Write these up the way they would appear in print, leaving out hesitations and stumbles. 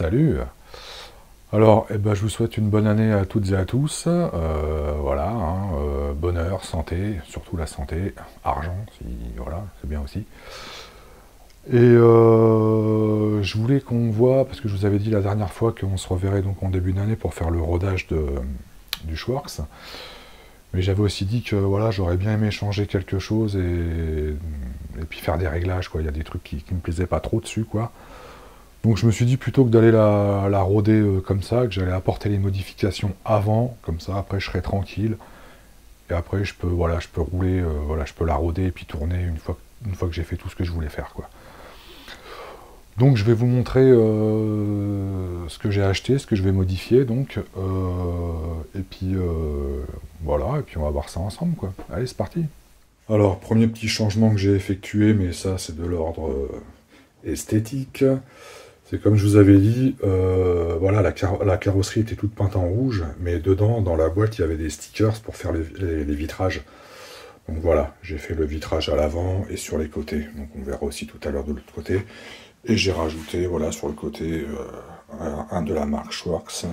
Salut. Alors, eh ben, je vous souhaite une bonne année à toutes et à tous. Voilà, hein, bonheur, santé, surtout la santé, argent, si, voilà, c'est bien aussi. Et je voulais qu'on voit, parce que je vous avais dit la dernière fois qu'on se reverrait donc en début d'année pour faire le rodage du Schwartz. Mais j'avais aussi dit que voilà, j'aurais bien aimé changer quelque chose et puis faire des réglages, quoi. Il y a des trucs qui me plaisaient pas trop dessus, quoi. Donc je me suis dit plutôt que d'aller la roder comme ça, que j'allais apporter les modifications avant, comme ça après je serai tranquille. Et après je peux voilà, je peux rouler, voilà, je peux la roder et puis tourner une fois que j'ai fait tout ce que je voulais faire, quoi. Donc je vais vous montrer ce que j'ai acheté, ce que je vais modifier, donc et puis voilà, et puis on va voir ça ensemble, quoi. Allez, c'est parti. Alors premier petit changement que j'ai effectué, mais ça c'est de l'ordre esthétique. C'est comme je vous avais dit, voilà, la carrosserie était toute peinte en rouge, mais dedans, dans la boîte, il y avait des stickers pour faire les vitrages. Donc voilà, j'ai fait le vitrage à l'avant et sur les côtés. Donc on verra aussi tout à l'heure de l'autre côté. Et j'ai rajouté, voilà, sur le côté, un de la marque Schwartz,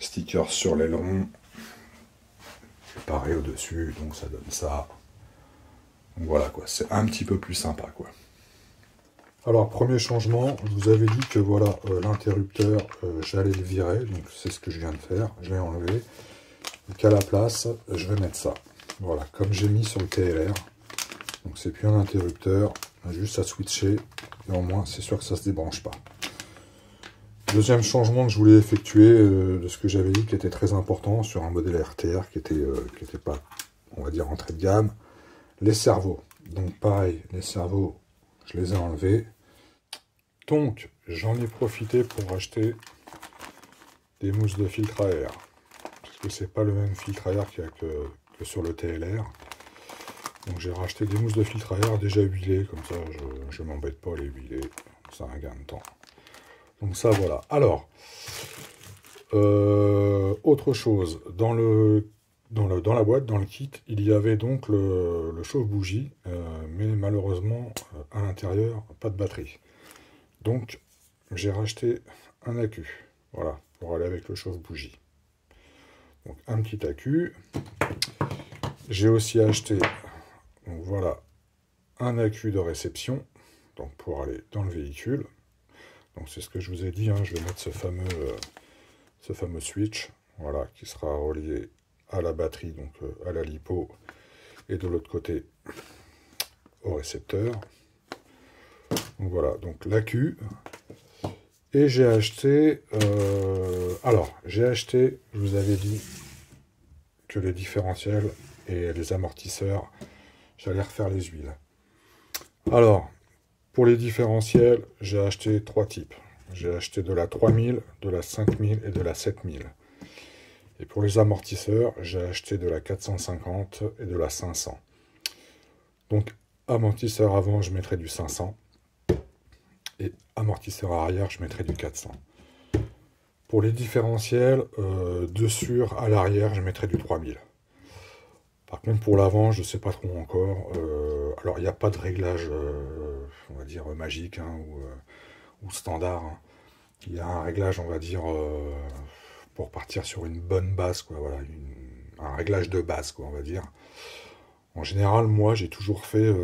stickers sur l'aileron, pareil au-dessus, donc ça donne ça. Donc voilà, quoi, c'est un petit peu plus sympa, quoi. Alors, premier changement, je vous avais dit que voilà, l'interrupteur, j'allais le virer, donc c'est ce que je viens de faire, je l'ai enlevé. Donc à la place, je vais mettre ça. Voilà, comme j'ai mis sur le TLR. Donc c'est plus un interrupteur, juste à switcher, et au moins c'est sûr que ça ne se débranche pas. Deuxième changement que je voulais effectuer, de ce que j'avais dit qui était très important sur un modèle RTR qui était pas, on va dire, entrée de gamme, les servos. Donc pareil, les servos, je les ai enlevés. Donc, j'en ai profité pour acheter des mousses de filtre à air. Parce que c'est pas le même filtre à air qu'il y a que sur le TLR. Donc j'ai racheté des mousses de filtre à air déjà huilées, comme ça je m'embête pas à les huiler. C'est un gain de temps. Donc ça voilà. Alors, autre chose, dans la boîte, dans le kit, il y avait donc le chauffe-bougie, mais malheureusement, à l'intérieur, pas de batterie. Donc, j'ai racheté un accu, voilà, pour aller avec le chauffe-bougie. Donc, un petit accu. J'ai aussi acheté, donc voilà, un accu de réception, donc pour aller dans le véhicule. Donc, c'est ce que je vous ai dit, hein, je vais mettre ce fameux switch, voilà, qui sera relié à la batterie, donc à la lipo, et de l'autre côté, au récepteur. Donc voilà, donc l'accu. Et j'ai acheté, je vous avais dit que les différentiels et les amortisseurs, j'allais refaire les huiles. Alors, pour les différentiels, j'ai acheté 3 types. J'ai acheté de la 3000, de la 5000 et de la 7000. Et pour les amortisseurs, j'ai acheté de la 450 et de la 500. Donc, amortisseur avant, je mettrai du 500. Et amortisseur arrière, je mettrai du 400. Pour les différentiels, dessus à l'arrière, je mettrai du 3000. Par contre, pour l'avant, je ne sais pas trop encore. Alors, il n'y a pas de réglage, on va dire, magique, hein, ou standard. Hein. Il y a un réglage, on va dire, pour partir sur une bonne base, quoi. Voilà, un réglage de base, quoi, on va dire. En général, moi, j'ai toujours fait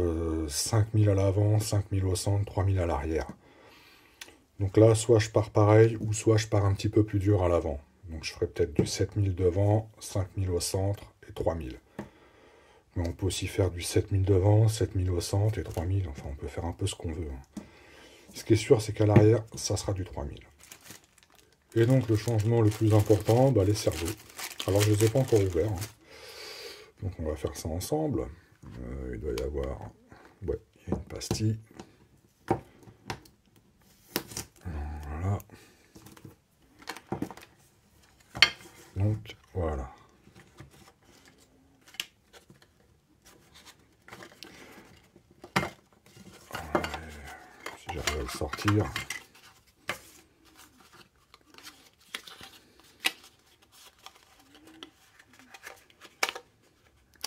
5000 à l'avant, 5000 au centre, 3000 à l'arrière. Donc là, soit je pars pareil, ou soit je pars un petit peu plus dur à l'avant. Donc je ferai peut-être du 7000 devant, 5000 au centre et 3000. Mais on peut aussi faire du 7000 devant, 7000 au centre et 3000. Enfin, on peut faire un peu ce qu'on veut. Hein. Ce qui est sûr, c'est qu'à l'arrière, ça sera du 3000. Et donc le changement le plus important, les servos. Alors je ne les ai pas encore ouverts. Hein. Donc on va faire ça ensemble. Il doit y avoir... Ouais, il y a une pastille. Voilà. Donc, voilà. Si j'arrive à le sortir.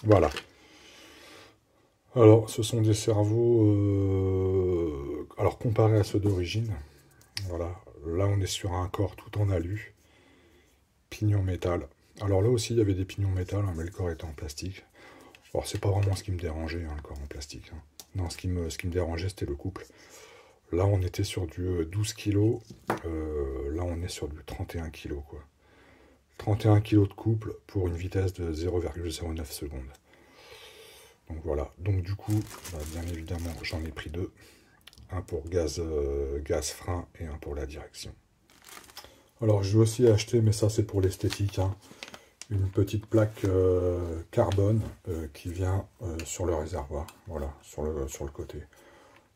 Voilà. Alors, ce sont des cerveaux... alors, comparés à ceux d'origine, voilà. là on est sur un corps tout en alu, pignon métal. Alors là aussi il y avait des pignons métal, hein, mais le corps était en plastique. Alors c'est pas vraiment ce qui me dérangeait, hein, le corps en plastique. Hein. Non, ce qui me dérangeait c'était le couple. Là on était sur du 12 kg, là on est sur du 31 kg quoi. 31 kg de couple pour une vitesse de 0,09 secondes. Donc voilà, donc du coup, bah, bien évidemment j'en ai pris deux. Un pour gaz frein et un pour la direction. Alors je vais aussi acheter, mais ça c'est pour l'esthétique, hein, une petite plaque carbone qui vient sur le réservoir, voilà, sur le côté.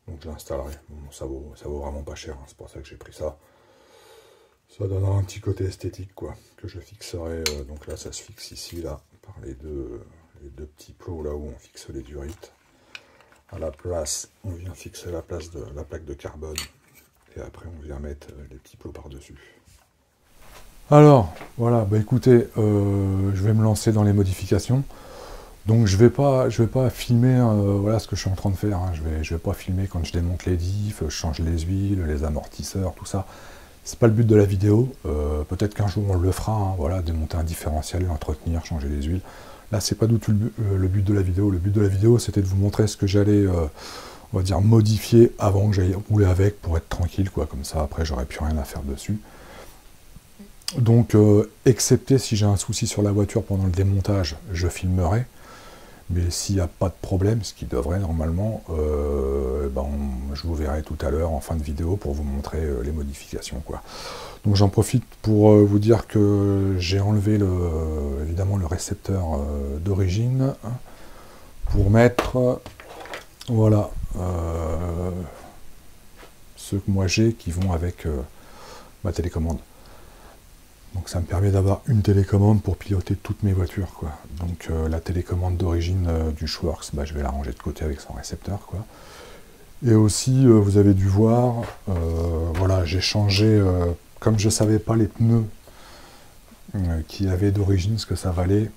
Donc je l'installerai. Bon, ça vaut vraiment pas cher, hein, c'est pour ça que j'ai pris ça. Ça donnera un petit côté esthétique, quoi, que je fixerai. Donc là, ça se fixe ici, là, par les deux petits plots là où on fixe les durites. À la place, on vient fixer la place de la plaque de carbone. Et après, on vient mettre les petits plots par-dessus. Alors, voilà, bah écoutez, je vais me lancer dans les modifications. Donc je vais pas filmer voilà ce que je suis en train de faire. Hein. Je vais pas filmer quand je démonte les diffs, je change les huiles, les amortisseurs, tout ça. C'est pas le but de la vidéo. Peut-être qu'un jour on le fera. Hein, voilà, démonter un différentiel, l'entretenir, changer les huiles. Là, c'est pas du tout le but de la vidéo. Le but de la vidéo, c'était de vous montrer ce que j'allais, on va dire, modifier avant que j'aille rouler avec pour être tranquille, quoi. Comme ça, après, j'aurais plus rien à faire dessus. Donc, excepté si j'ai un souci sur la voiture pendant le démontage, je filmerai. Mais s'il n'y a pas de problème, ce qui devrait normalement, je vous verrai tout à l'heure en fin de vidéo pour vous montrer les modifications, quoi. Donc j'en profite pour vous dire que j'ai enlevé évidemment le récepteur d'origine pour mettre voilà ceux que moi j'ai qui vont avec ma télécommande. Donc ça me permet d'avoir une télécommande pour piloter toutes mes voitures, quoi. Donc la télécommande d'origine du Schworks, je vais la ranger de côté avec son récepteur, quoi. Et aussi, vous avez dû voir, voilà, j'ai changé, comme je ne savais pas les pneus qui avaient d'origine, ce que ça valait,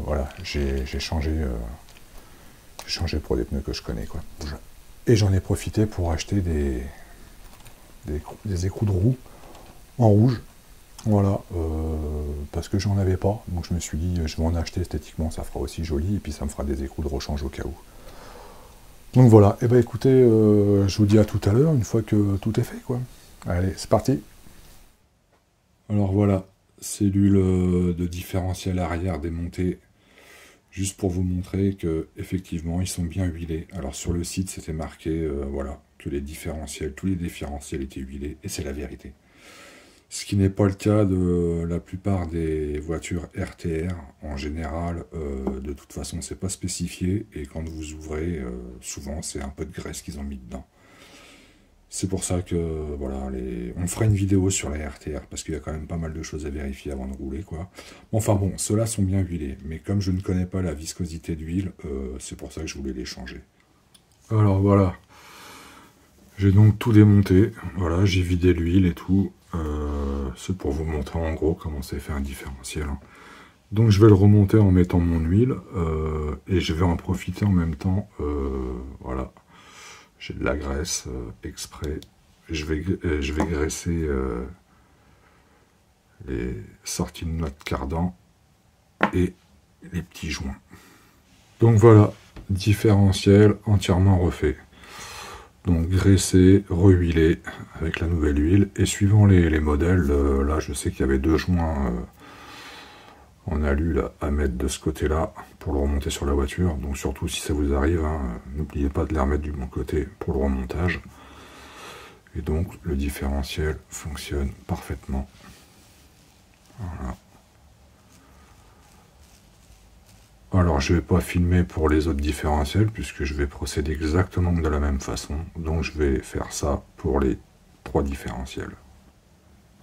voilà, j'ai changé pour des pneus que je connais, quoi. Et j'en ai profité pour acheter des écrous de roue en rouge. Voilà, parce que j'en avais pas, donc je me suis dit, je vais en acheter esthétiquement, ça fera aussi joli, et puis ça me fera des écrous de rechange au cas où. Donc voilà, et écoutez, je vous dis à tout à l'heure, une fois que tout est fait, quoi. Allez, c'est parti. Alors voilà, cellule de différentiel arrière démontée, juste pour vous montrer que effectivement ils sont bien huilés. Alors sur le site, c'était marqué, voilà, que les différentiels, tous les différentiels étaient huilés, et c'est la vérité. Ce qui n'est pas le cas de la plupart des voitures RTR. En général, de toute façon, c'est pas spécifié. Et quand vous ouvrez, souvent, c'est un peu de graisse qu'ils ont mis dedans. C'est pour ça que, voilà, on fera une vidéo sur les RTR, parce qu'il y a quand même pas mal de choses à vérifier avant de rouler, quoi. Enfin bon, ceux-là sont bien huilés. Mais comme je ne connais pas la viscosité d'huile, c'est pour ça que je voulais les changer. Alors voilà. J'ai donc tout démonté. Voilà, j'ai vidé l'huile et tout. C'est pour vous montrer en gros comment c'est fait un différentiel. Donc je vais le remonter en mettant mon huile et je vais en profiter en même temps. Voilà, j'ai de la graisse exprès. Je vais graisser les sorties de noix de cardan et les petits joints. Donc voilà, différentiel entièrement refait. Donc graissé, rehuilé avec la nouvelle huile. Et suivant les modèles, là je sais qu'il y avait deux joints en alu là, à mettre de ce côté-là pour le remonter sur la voiture. Donc surtout si ça vous arrive, hein, n'oubliez pas de les remettre du bon côté pour le remontage. Et donc le différentiel fonctionne parfaitement. Voilà. Alors je ne vais pas filmer pour les autres différentiels puisque je vais procéder exactement de la même façon. Donc je vais faire ça pour les trois différentiels.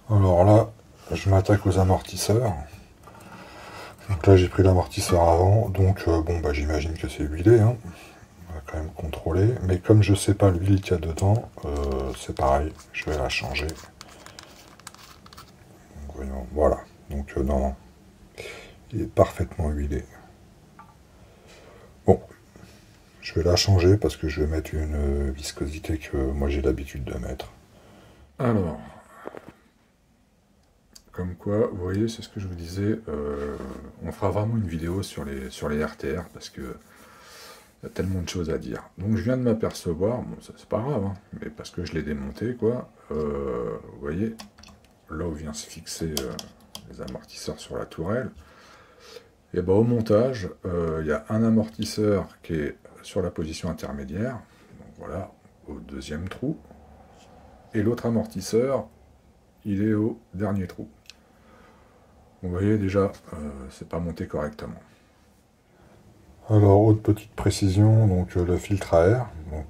Alors là, je m'attaque aux amortisseurs. Donc là j'ai pris l'amortisseur avant, donc j'imagine que c'est huilé. Hein. On va quand même contrôler. Mais comme je ne sais pas l'huile qu'il y a dedans, c'est pareil, je vais la changer. Donc, voyons, voilà. Donc non, il est parfaitement huilé. Bon, je vais la changer parce que je vais mettre une viscosité que moi j'ai l'habitude de mettre. Alors, Comme quoi, vous voyez, c'est ce que je vous disais, on fera vraiment une vidéo sur les RTR, parce que il y a tellement de choses à dire. Donc je viens de m'apercevoir, bon ça c'est pas grave, hein, mais parce que je l'ai démonté, quoi, vous voyez, là où vient se fixer les amortisseurs sur la tourelle, et ben au montage, il y a un amortisseur qui est sur la position intermédiaire, donc voilà, au deuxième trou, et l'autre amortisseur, il est au dernier trou. Vous voyez déjà, c'est pas monté correctement. Alors, autre petite précision, donc le filtre à air, donc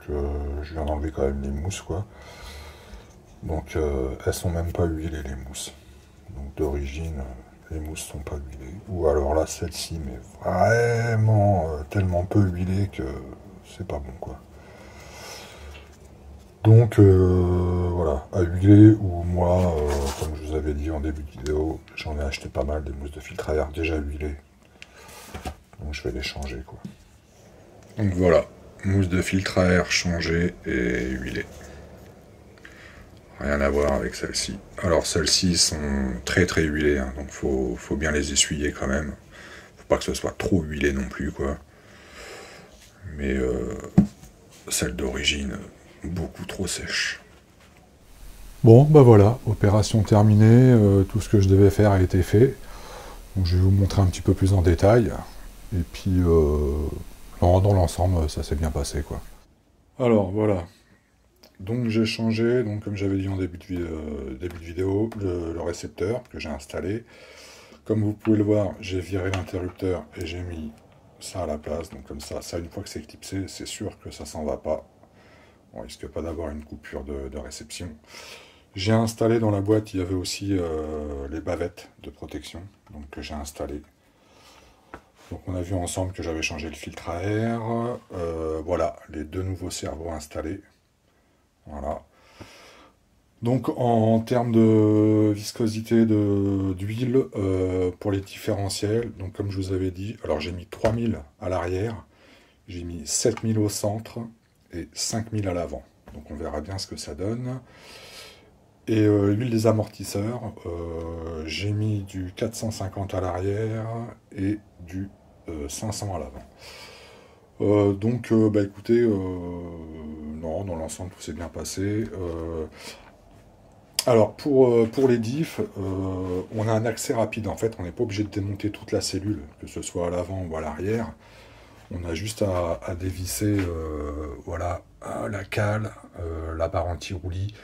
je viens d'enlever quand même les mousses, quoi. Donc elles sont même pas huilées, les mousses. Donc d'origine, les mousses sont pas huilées. Ou alors là, celle-ci, mais vraiment tellement peu huilée que c'est pas bon, quoi. Donc voilà, à huiler, ou moi, comme je vous avais dit en début de vidéo, j'en ai acheté pas mal des mousses de filtre à air déjà huilées. Donc je vais les changer, quoi. Donc voilà, mousse de filtre à air changée et huilée. Rien à voir avec celle-ci. Alors celles-ci sont très très huilées, hein, donc faut bien les essuyer quand même. Faut pas que ce soit trop huilé non plus, quoi. Mais celle d'origine, beaucoup trop sèche. Bon, bah voilà, opération terminée, tout ce que je devais faire a été fait. Donc je vais vous montrer un petit peu plus en détail. Et puis, dans l'ensemble, ça s'est bien passé, quoi. Alors, voilà. Donc j'ai changé, donc, comme j'avais dit en début de vidéo, le récepteur que j'ai installé. Comme vous pouvez le voir, j'ai viré l'interrupteur et j'ai mis ça à la place. Donc comme ça, une fois que c'est clipsé, c'est sûr que ça s'en va pas. On risque pas d'avoir une coupure de réception. J'ai installé dans la boîte, il y avait aussi les bavettes de protection, donc que j'ai installées. Donc on a vu ensemble que j'avais changé le filtre à air. Voilà, les deux nouveaux cerveaux installés. Voilà. Donc en termes de viscosité d'huile, pour les différentiels, donc comme je vous avais dit, alors j'ai mis 3000 à l'arrière, j'ai mis 7000 au centre et 5000 à l'avant. Donc on verra bien ce que ça donne. Et l'huile des amortisseurs, j'ai mis du 450 à l'arrière et du 500 à l'avant. Donc, bah écoutez, non, dans l'ensemble, tout s'est bien passé. Alors, pour les diffs, on a un accès rapide. En fait, on n'est pas obligé de démonter toute la cellule, que ce soit à l'avant ou à l'arrière. On a juste à dévisser voilà, la cale, la barre anti-roulis.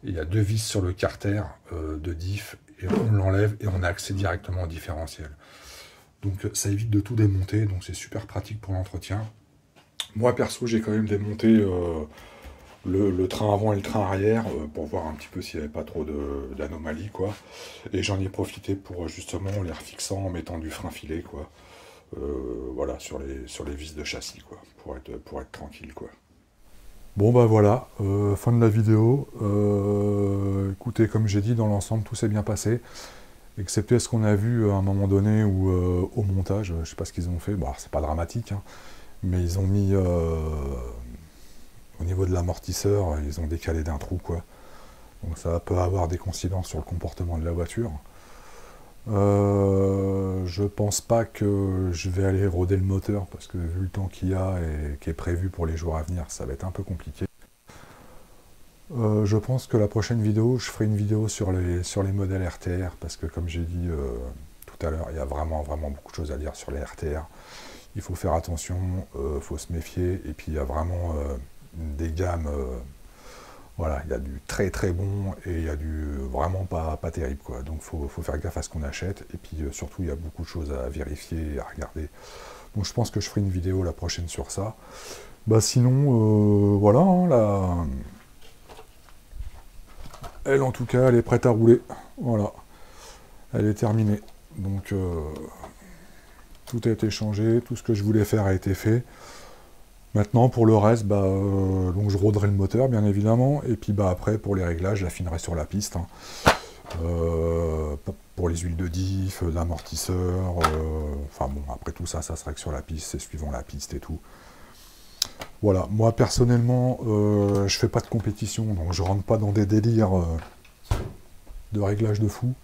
Il y a deux vis sur le carter de diff, et on l'enlève et on a accès directement au différentiel. Donc ça évite de tout démonter, donc c'est super pratique pour l'entretien. Moi perso, j'ai quand même démonté le train avant et le train arrière pour voir un petit peu s'il n'y avait pas trop d'anomalies, quoi. Et j'en ai profité pour justement les refixant en mettant du frein filé, quoi. Voilà, sur les vis de châssis, quoi, pour être tranquille, quoi. Bon bah voilà, fin de la vidéo. Écoutez, comme j'ai dit, dans l'ensemble, tout s'est bien passé. Excepté ce qu'on a vu à un moment donné où au montage, je sais pas ce qu'ils ont fait, bon, c'est pas dramatique, hein, mais ils ont mis au niveau de l'amortisseur, ils ont décalé d'un trou, quoi. Donc ça peut avoir des coïncidences sur le comportement de la voiture. Je pense pas que je vais aller roder le moteur, parce que vu le temps qu'il y a et qui est prévu pour les jours à venir, ça va être un peu compliqué. Je pense que la prochaine vidéo, je ferai une vidéo sur les modèles RTR, parce que comme j'ai dit tout à l'heure, il y a vraiment beaucoup de choses à dire sur les RTR. Il faut faire attention, il faut se méfier, et puis il y a vraiment des gammes, voilà, il y a du très très bon, et il y a du vraiment pas terrible, quoi. Donc il faut faire gaffe à ce qu'on achète, et puis surtout il y a beaucoup de choses à vérifier, à regarder. Donc je pense que je ferai une vidéo la prochaine sur ça. Bah sinon, voilà, hein, elle, en tout cas, elle est prête à rouler. Voilà. Elle est terminée. Donc, tout a été changé. Tout ce que je voulais faire a été fait. Maintenant, pour le reste, bah, donc je roderai le moteur, bien évidemment. Et puis, bah, après, pour les réglages, je l'affinerai sur la piste. Hein. Pour les huiles de diff, l'amortisseur. Enfin, bon, après tout ça, ça sera que sur la piste. C'est suivant la piste et tout. Voilà, moi personnellement, je fais pas de compétition, donc je rentre pas dans des délires de réglage de fou.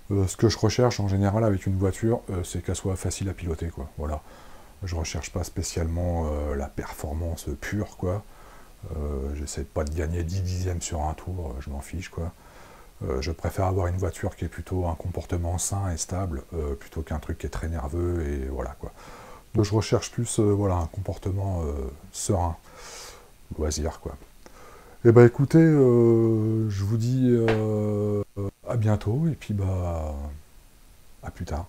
Ce que je recherche en général avec une voiture, c'est qu'elle soit facile à piloter, quoi. Voilà. Je recherche pas spécialement la performance pure, quoi. J'essaie pas de gagner 10 dixièmes sur un tour, je m'en fiche, quoi. Je préfère avoir une voiture qui est plutôt un comportement sain et stable, plutôt qu'un truc qui est très nerveux, et voilà, quoi. Donc je recherche plus voilà, un comportement serein, loisir, quoi. Eh ben écoutez, je vous dis à bientôt, et puis bah à plus tard.